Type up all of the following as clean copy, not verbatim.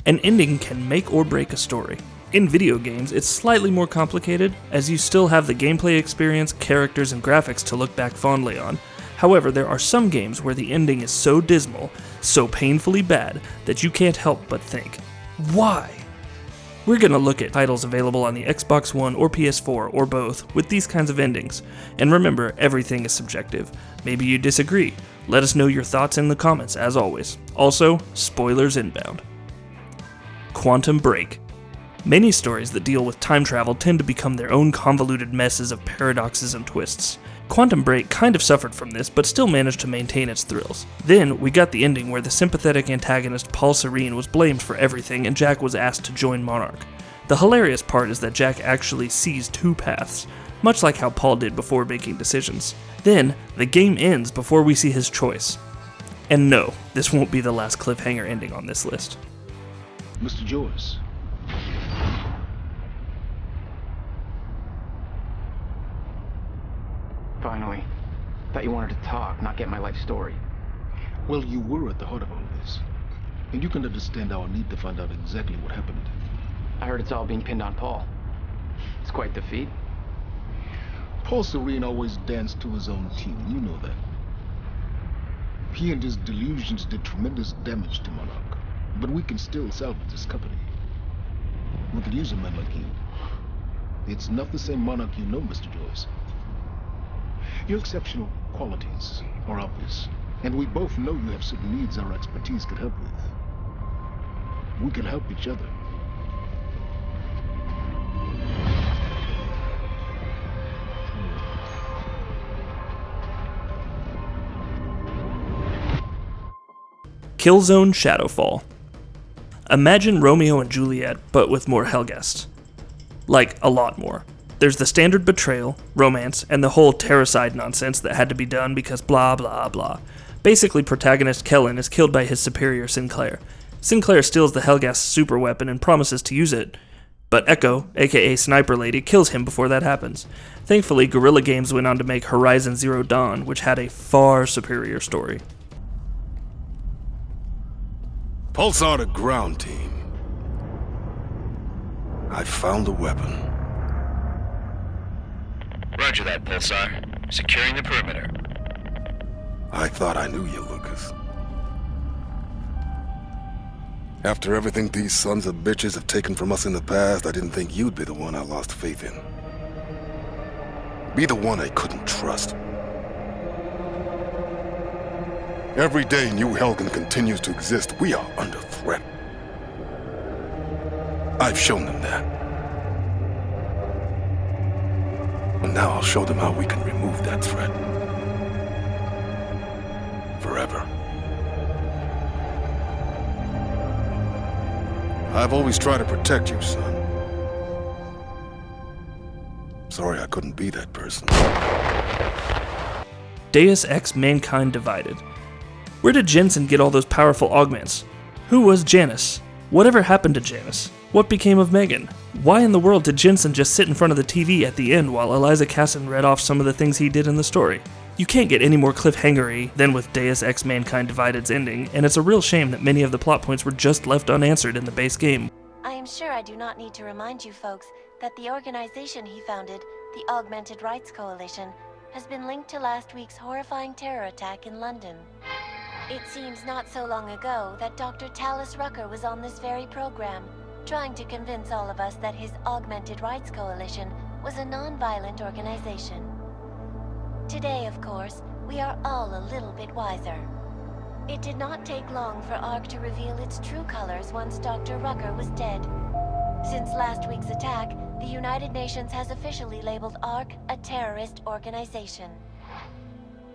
An ending can make or break a story. In video games, it's slightly more complicated, as you still have the gameplay experience, characters, and graphics to look back fondly on. However, there are some games where the ending is so dismal, so painfully bad, that you can't help but think, why? We're going to look at titles available on the Xbox One or PS4 or both with these kinds of endings. And remember, everything is subjective. Maybe you disagree. Let us know your thoughts in the comments, as always. Also, spoilers inbound. Quantum Break. Many stories that deal with time travel tend to become their own convoluted messes of paradoxes and twists. Quantum Break kind of suffered from this, but still managed to maintain its thrills. Then, we got the ending where the sympathetic antagonist Paul Serene was blamed for everything and Jack was asked to join Monarch. The hilarious part is that Jack actually sees two paths, much like how Paul did before making decisions. Then, the game ends before we see his choice. And no, this won't be the last cliffhanger ending on this list. Mr. Joyce. Finally. Thought you wanted to talk, not get my life story. Well, you were at the heart of all this. And you can understand our need to find out exactly what happened. I heard it's all being pinned on Paul. It's quite the feat. Paul Serene always danced to his own tune, you know that. He and his delusions did tremendous damage to Monarch. But we can still salvage this company. We could use a man like you. It's not the same Monarch you know, Mr. Joyce. Your exceptional qualities are obvious, and we both know you have certain needs our expertise could help with. We can help each other. Killzone Shadowfall. Imagine Romeo and Juliet, but with more Helghast. Like, a lot more. There's the standard betrayal, romance, and the whole terracide nonsense that had to be done because blah blah blah. Basically, protagonist Kellen is killed by his superior Sinclair. Sinclair steals the Helghast super weapon and promises to use it, but Echo, aka Sniper Lady, kills him before that happens. Thankfully, Guerrilla Games went on to make Horizon Zero Dawn, which had a far superior story. Pulsar to ground team. I found the weapon. Roger that, Pulsar. Securing the perimeter. I thought I knew you, Lucas. After everything these sons of bitches have taken from us in the past, I didn't think you'd be the one I lost faith in. Be the one I couldn't trust. Every day New Helghan continues to exist, we are under threat. I've shown them that. And now I'll show them how we can remove that threat. Forever. I've always tried to protect you, son. Sorry I couldn't be that person. Deus Ex Mankind Divided. Where did Jensen get all those powerful augments? Who was Janice? Whatever happened to Janice? What became of Megan? Why in the world did Jensen just sit in front of the TV at the end while Eliza Casson read off some of the things he did in the story? You can't get any more cliffhangery than with Deus Ex Mankind Divided's ending, and it's a real shame that many of the plot points were just left unanswered in the base game. I am sure I do not need to remind you folks that the organization he founded, the Augmented Rights Coalition, has been linked to last week's horrifying terror attack in London. It seems not so long ago that Dr. Talis Rucker was on this very program, trying to convince all of us that his Augmented Rights Coalition was a non-violent organization. Today, of course, we are all a little bit wiser. It did not take long for ARC to reveal its true colors once Dr. Rucker was dead. Since last week's attack, the United Nations has officially labeled ARC a terrorist organization.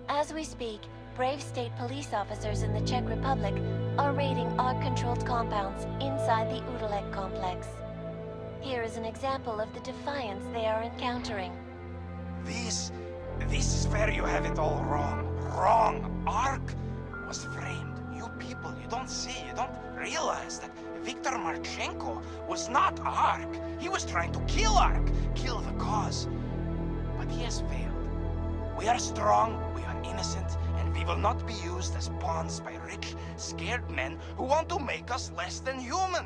As we speak, brave state police officers in the Czech Republic are raiding ARC-controlled compounds inside the Udalek complex. Here is an example of the defiance they are encountering. This is where you have it all wrong. Wrong. ARC was framed. You people, you don't see, you don't realize that Viktor Marchenko was not ARC. He was trying to kill ARC, kill the cause. But he has failed. We are strong, we are innocent, and we will not be used as pawns by rich, scared men who want to make us less than human.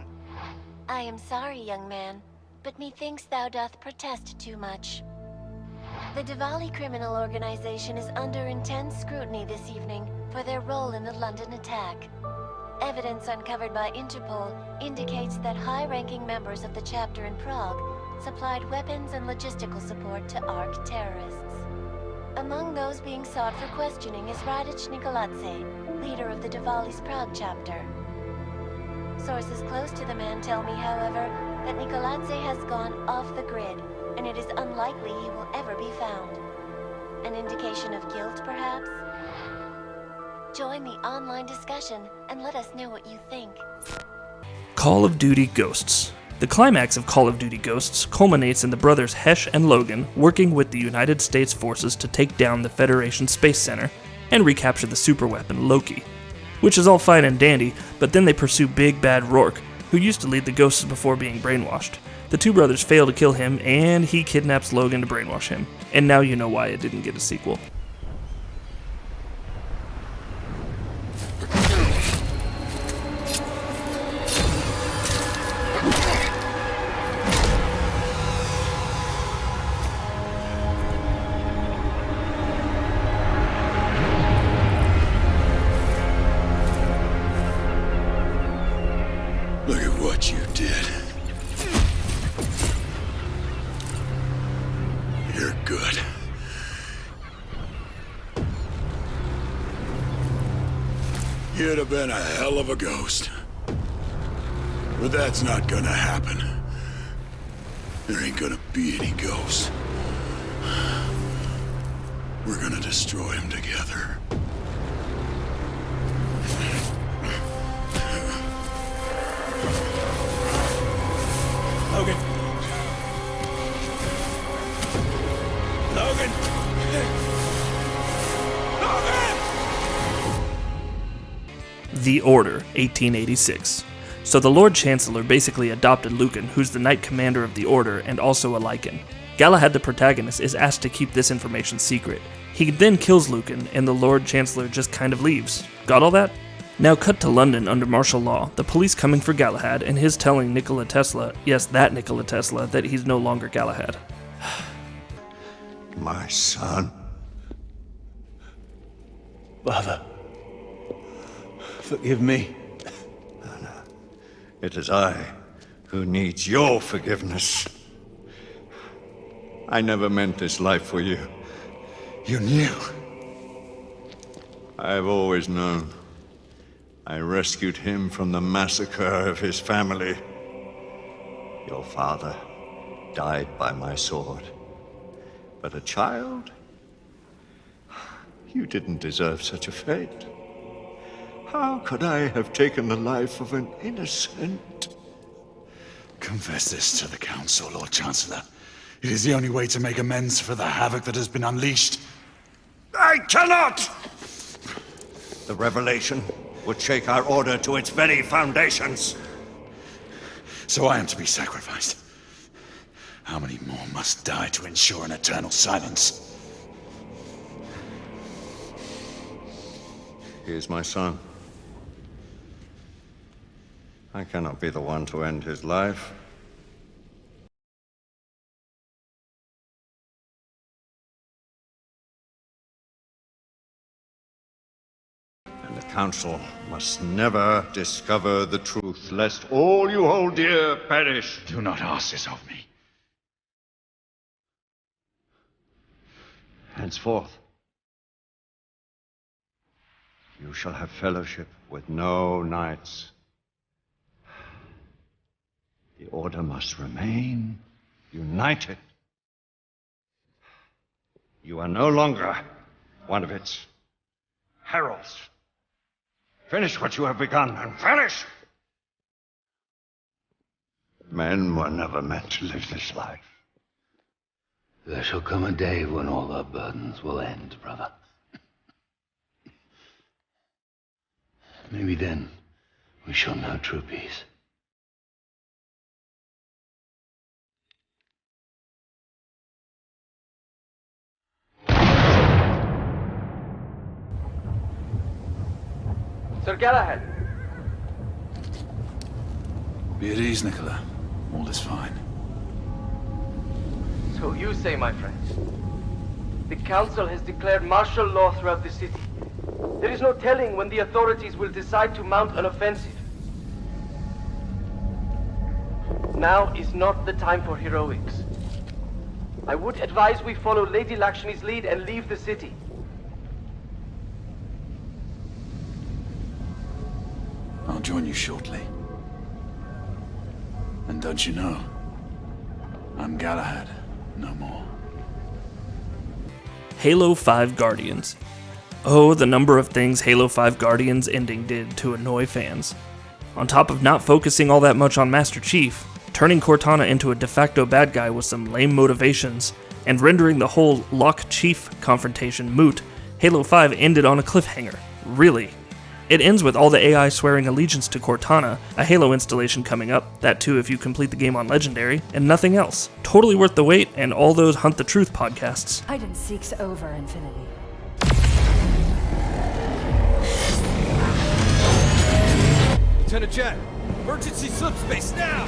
I am sorry, young man, but methinks thou doth protest too much. The Diwali criminal organization is under intense scrutiny this evening for their role in the London attack. Evidence uncovered by Interpol indicates that high-ranking members of the chapter in Prague supplied weapons and logistical support to ARC terrorists. Among those being sought for questioning is Radic Nikoladze, leader of the Diwali's Prague chapter. Sources close to the man tell me, however, that Nikoladze has gone off the grid, and it is unlikely he will ever be found. An indication of guilt, perhaps? Join the online discussion and let us know what you think. Call of Duty Ghosts. The climax of Call of Duty Ghosts culminates in the brothers Hesh and Logan working with the United States forces to take down the Federation Space Center and recapture the superweapon Loki. Which is all fine and dandy, but then they pursue Big Bad Rourke, who used to lead the Ghosts before being brainwashed. The two brothers fail to kill him, and he kidnaps Logan to brainwash him. And now you know why it didn't get a sequel. Look at what you did. You're good. You'd have been a hell of a ghost. But that's not gonna happen. There ain't gonna be any ghosts. We're gonna destroy them together. Logan. Logan. Logan! The Order, 1886. So the Lord Chancellor basically adopted Lucan, who's the Knight Commander of the Order and also a Lycan. Galahad, the protagonist, is asked to keep this information secret. He then kills Lucan, and the Lord Chancellor just kind of leaves. Got all that? Now cut to London under martial law, the police coming for Galahad, and his telling Nikola Tesla, yes, that Nikola Tesla, that he's no longer Galahad. My son. Father, forgive me. No. It is I who needs your forgiveness. I never meant this life for you. You knew. I've always known. I rescued him from the massacre of his family. Your father died by my sword. But a child? You didn't deserve such a fate. How could I have taken the life of an innocent? Confess this to the Council, Lord Chancellor. It is the only way to make amends for the havoc that has been unleashed. I cannot! The revelation would shake our order to its very foundations. So I am to be sacrificed. How many more must die to ensure an eternal silence? He is my son. I cannot be the one to end his life. And the Council must never discover the truth, lest all you hold dear perish. Do not ask this of me. Henceforth, you shall have fellowship with no knights. The Order must remain united. You are no longer one of its heralds. Finish what you have begun, and vanish! Men were never meant to live this life. There shall come a day when all our burdens will end, brother. Maybe then we shall know true peace. Sir Galahad! Be at ease, Nicola. All is fine. So you say, my friend. The Council has declared martial law throughout the city. There is no telling when the authorities will decide to mount an offensive. Now is not the time for heroics. I would advise we follow Lady Lakshmi's lead and leave the city. I'll join you shortly. And don't you know, I'm Galahad, no more. Halo 5 Guardians. Oh, the number of things Halo 5 Guardians ending did to annoy fans. On top of not focusing all that much on Master Chief, turning Cortana into a de facto bad guy with some lame motivations, and rendering the whole Locke-Chief confrontation moot, Halo 5 ended on a cliffhanger. Really. It ends with all the AI swearing allegiance to Cortana, a Halo installation coming up, that too if you complete the game on Legendary, and nothing else. Totally worth the wait, and all those Hunt the Truth podcasts. Hide and seek's over, Infinity. Lieutenant Jack, emergency subspace now!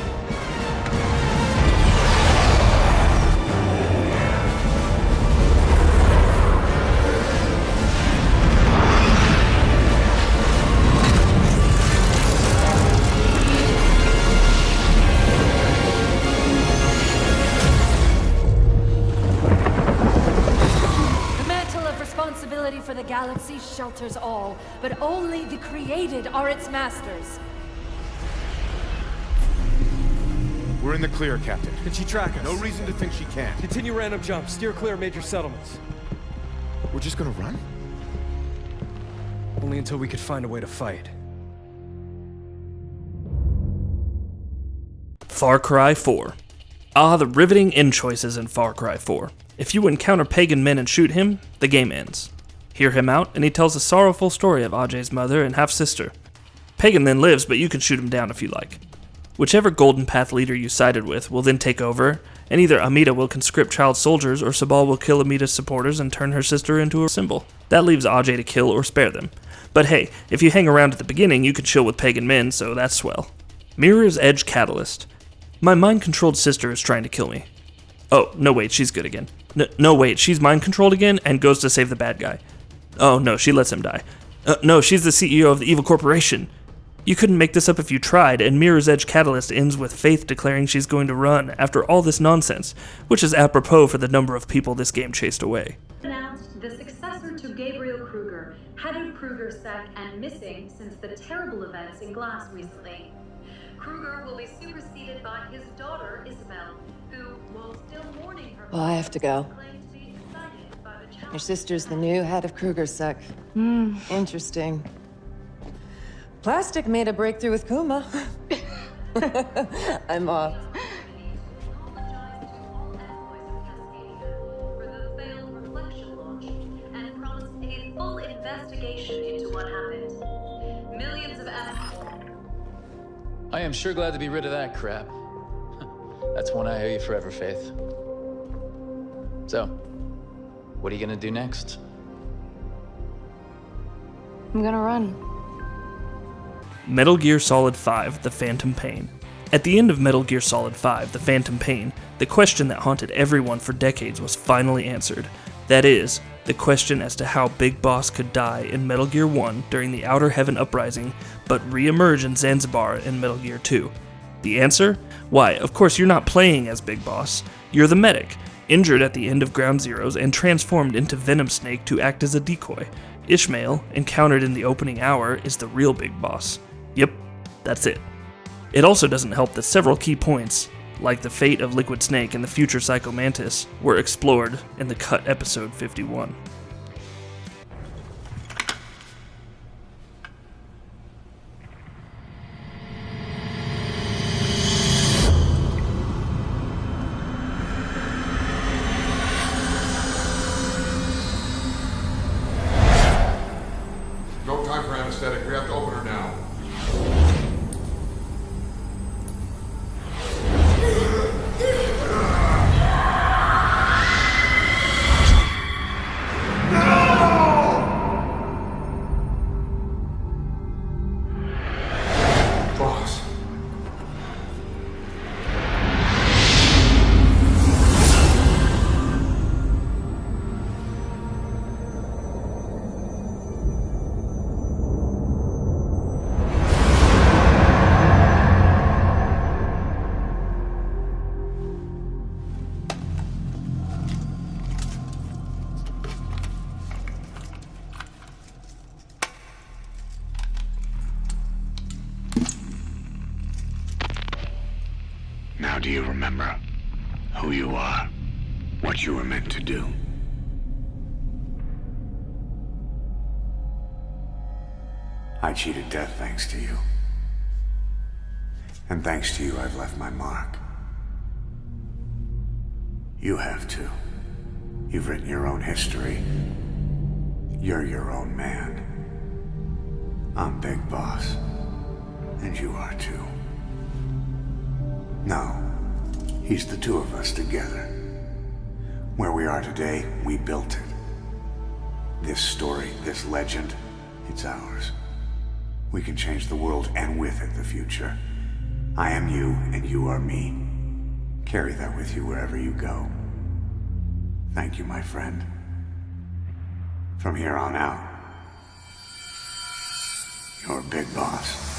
For the galaxy shelters all, but only the created are its masters. We're in the clear, Captain. Can she track us? No reason to think she can't. Continue random jumps. Steer clear of major settlements. We're just gonna run? Only until we could find a way to fight. Far Cry 4. Ah, the riveting end choices in Far Cry 4. If you encounter pagan men and shoot him, the game ends. Hear him out, and he tells a sorrowful story of Ajay's mother and half-sister. Pagan then lives, but you can shoot him down if you like. Whichever Golden Path leader you sided with will then take over, and either Amita will conscript child soldiers or Sabal will kill Amita's supporters and turn her sister into a symbol. That leaves Ajay to kill or spare them. But hey, if you hang around at the beginning, you can chill with pagan men, so that's swell. Mirror's Edge Catalyst. My mind-controlled sister is trying to kill me. Oh, no wait, she's good again. No wait, she's mind-controlled again and goes to save the bad guy. Oh no, she lets him die. No, she's the CEO of the evil corporation. You couldn't make this up if you tried, and Mirror's Edge Catalyst ends with Faith declaring she's going to run after all this nonsense, which is apropos for the number of people this game chased away. Announced the successor to Gabriel Kruger, head of Kruger Sec and missing since the terrible events in Glass recently. Kruger will be superseded by his daughter, Isabel, who, while still mourning her... Well, I have to go. Your sister's the new head of Kruger Sec. Interesting. Plastic made a breakthrough with Kuma. I'm off. Full investigation into what happened. Millions of I am sure glad to be rid of that crap. That's one I owe you forever, Faith. So, what are you gonna do next? I'm gonna run. Metal Gear Solid 5: The Phantom Pain. At the end of Metal Gear Solid 5: The Phantom Pain, the question that haunted everyone for decades was finally answered. That is, the question as to how Big Boss could die in Metal Gear 1 during the Outer Heaven Uprising, but re-emerge in Zanzibar in Metal Gear 2. The answer? Why, of course you're not playing as Big Boss. You're the medic, injured at the end of Ground Zeroes and transformed into Venom Snake to act as a decoy. Ishmael, encountered in the opening hour, is the real Big Boss. Yep, that's it. It also doesn't help that several key points, like the fate of Liquid Snake and the future Psycho Mantis, were explored in the cut episode 51. No time for anesthetic. We have to open her now. Boss. do you remember who you are? What you were meant to do? I cheated death thanks to you. And thanks to you, I've left my mark. You have too. You've written your own history. You're your own man. I'm Big Boss. And you are too. No. He's the two of us together. Where we are today, we built it. This story, this legend, it's ours. We can change the world, and with it, the future. I am you, and you are me. Carry that with you wherever you go. Thank you, my friend. From here on out, you're Big Boss.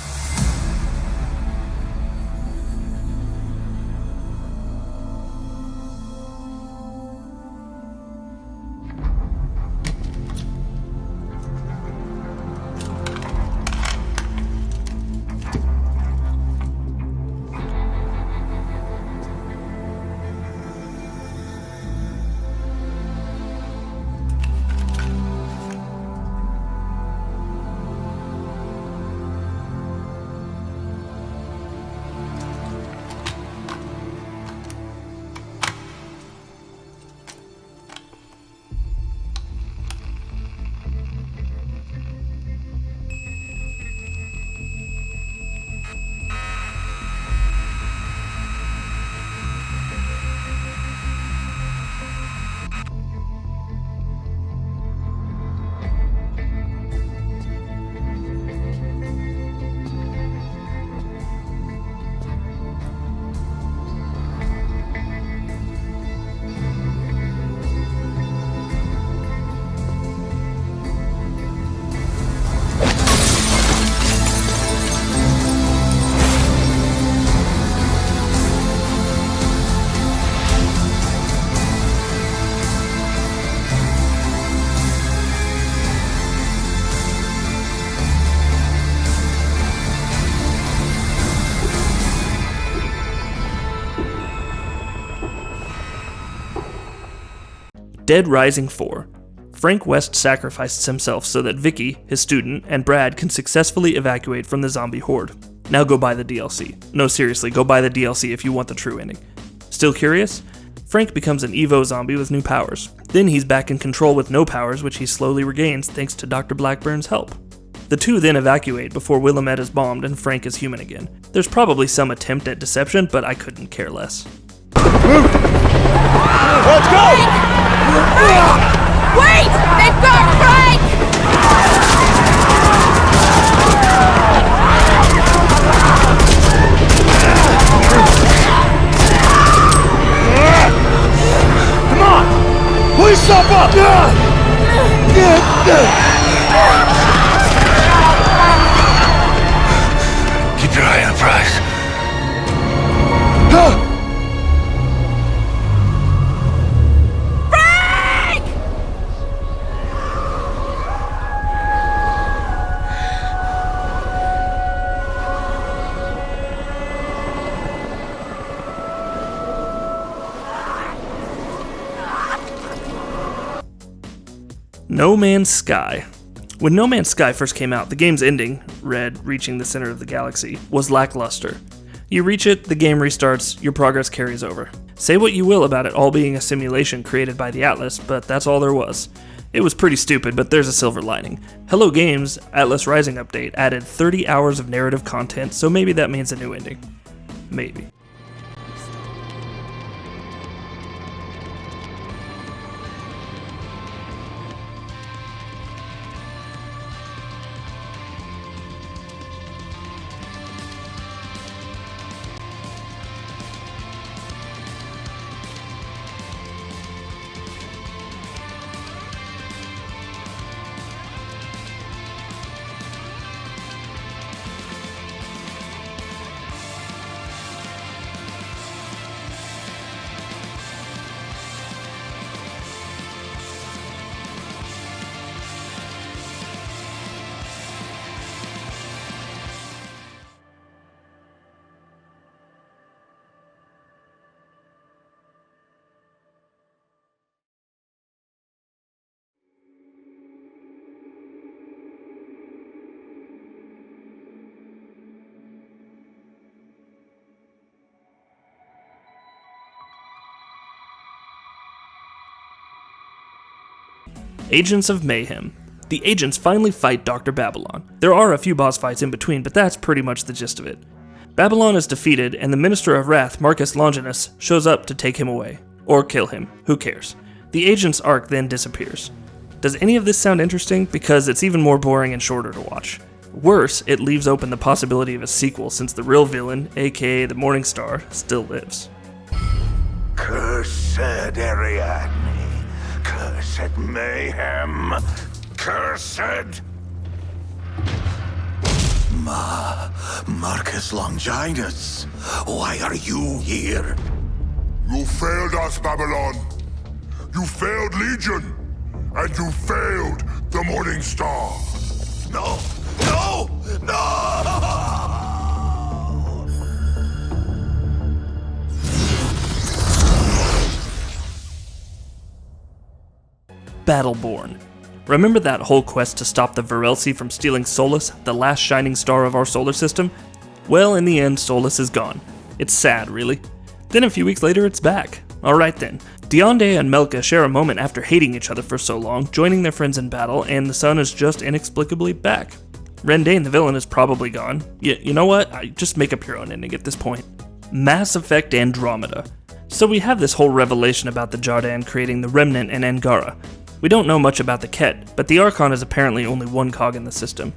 Dead Rising 4. Frank West sacrificed himself so that Vicky, his student, and Brad can successfully evacuate from the zombie horde. Now go buy the DLC. No, seriously, go buy the DLC if you want the true ending. Still curious? Frank becomes an Evo zombie with new powers. Then he's back in control with no powers, which he slowly regains thanks to Dr. Blackburn's help. The two then evacuate before Willamette is bombed and Frank is human again. There's probably some attempt at deception, but I couldn't care less. Let's go! Wait! They've got Frank! Come on! Pull yourself up! Keep your eye on the prize. No Man's Sky. When No Man's Sky first came out, the game's ending, Red reaching the center of the galaxy, was lackluster. You reach it, the game restarts, your progress carries over. Say what you will about it all being a simulation created by the Atlas, but that's all there was. It was pretty stupid, but there's a silver lining. Hello Games' Atlas Rising update added 30 hours of narrative content, so maybe that means a new ending. Maybe. Agents of Mayhem. The agents finally fight Dr. Babylon. There are a few boss fights in between, but that's pretty much the gist of it. Babylon is defeated, and the Minister of Wrath, Marcus Longinus, shows up to take him away. Or kill him. Who cares? The agent's arc then disappears. Does any of this sound interesting? Because it's even more boring and shorter to watch. Worse, it leaves open the possibility of a sequel since the real villain, aka the Morning Star, still lives. Cursed Ariadne, cursed mayhem, cursed... Marcus Longinus, why are you here? You failed us, Babylon. You failed Legion. And you failed the Morning Star. No! No! No! Battleborn. Remember that whole quest to stop the Varelsi from stealing Solus, the last shining star of our solar system? Well, in the end, Solus is gone. It's sad, really. Then a few weeks later, it's back. Alright then. Dionde and Melka share a moment after hating each other for so long, joining their friends in battle, and the sun is just inexplicably back. Rendane, the villain, is probably gone. You know what? Just make up your own ending at this point. Mass Effect Andromeda. So we have this whole revelation about the Jardin creating the Remnant and Angara. We don't know much about the Ket, but the Archon is apparently only one cog in the system.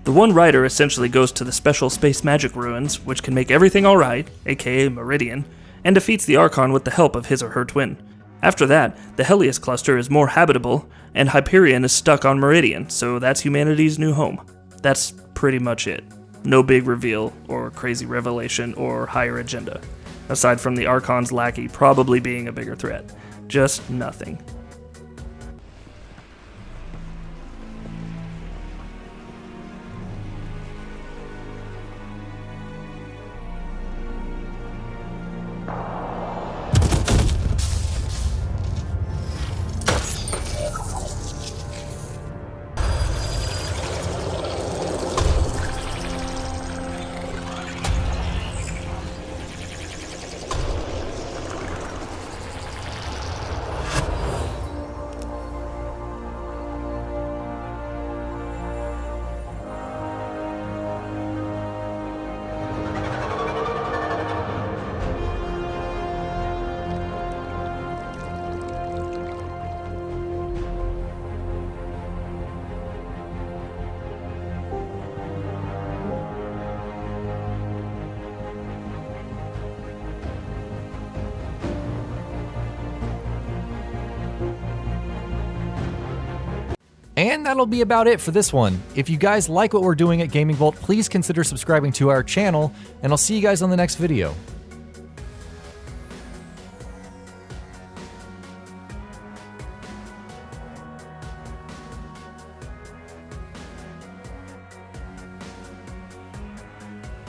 The one rider essentially goes to the special space magic ruins, which can make everything alright, aka Meridian, and defeats the Archon with the help of his or her twin. After that, the Helios cluster is more habitable, and Hyperion is stuck on Meridian, so that's humanity's new home. That's pretty much it. No big reveal, or crazy revelation, or higher agenda. Aside from the Archon's lackey probably being a bigger threat. Just nothing. And that'll be about it for this one. If you guys like what we're doing at Gaming Vault, please consider subscribing to our channel, and I'll see you guys on the next video.